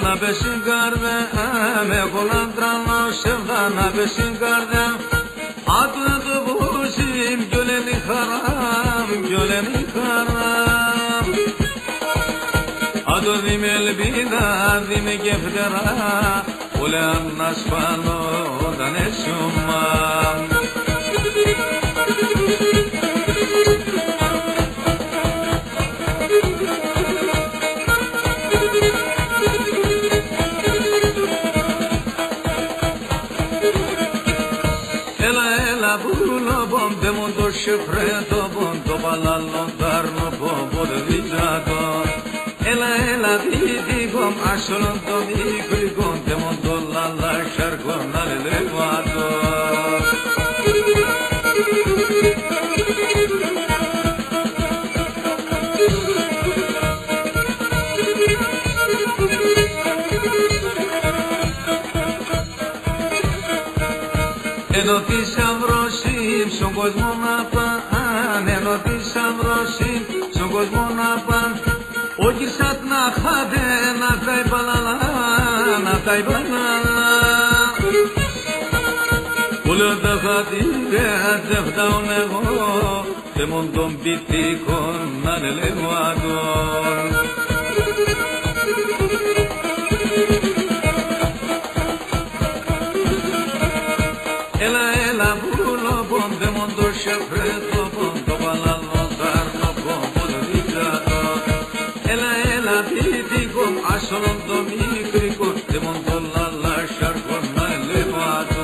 να πέσει καρδιά, με κολλάν τρανό να πέσει καρδιά. Άτου το βούζιμ, κι ολένη χαράμ, κι ολένη χαράμ. Άτου δίμε ελπίδα, δίμε και φτερά, ούλε να σπάνω όταν έσουμα. De mundo shefreto bondo balalo darno bobo de vizato ela vidi gom asholon to mi gom de mundo la shargo nale levato Ενώ της αμβροσίμ στον κόσμο να παν, ενώ της αμβροσίμ στον κόσμο να παν, όχι σαν να χάτε να τα υπαλαλά, να τα υπαλαλά. Ούλε τα χατήρια τσεφτάουν εγώ, και μον τον πιτίκον να λελεύματον. Ela bulo bonde mondo shefreto bondo balalo darno bobo de vizato ela vidi gom asholon to mi gom de mondo la shargo na levato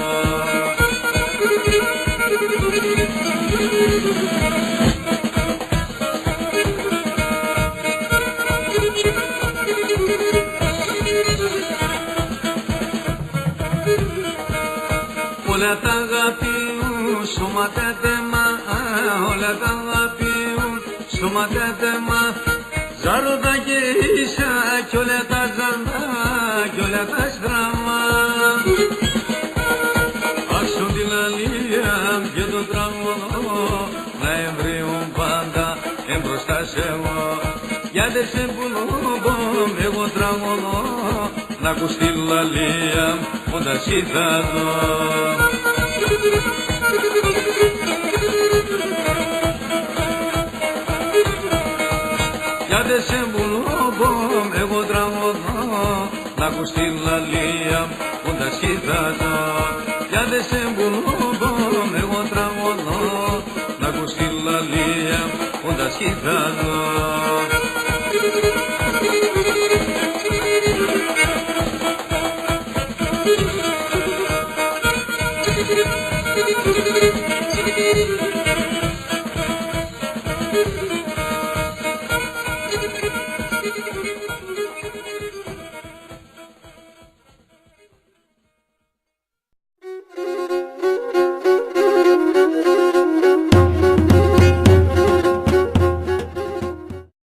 Όλα τα αγαπιούν σωματέτεμα, όλα τα αγαπιούν σωματέτεμα. Ζάροντα και ίσα κι όλα τα ζαρνά κι όλα τα στραμμά. Άξον την αλήθεια και το τραγωδό να εμβρύουν πάντα εμπροστά σε εγώ. Γιατί σε πουλούμπω εγώ τραγωδό να ακούς τη λαλία όταν θα δω. Γιατί σε πουλούμπω εγώ τραγωδώ να ακούς τη λαλία όταν θα δω. Γιατί σε πουλούμπω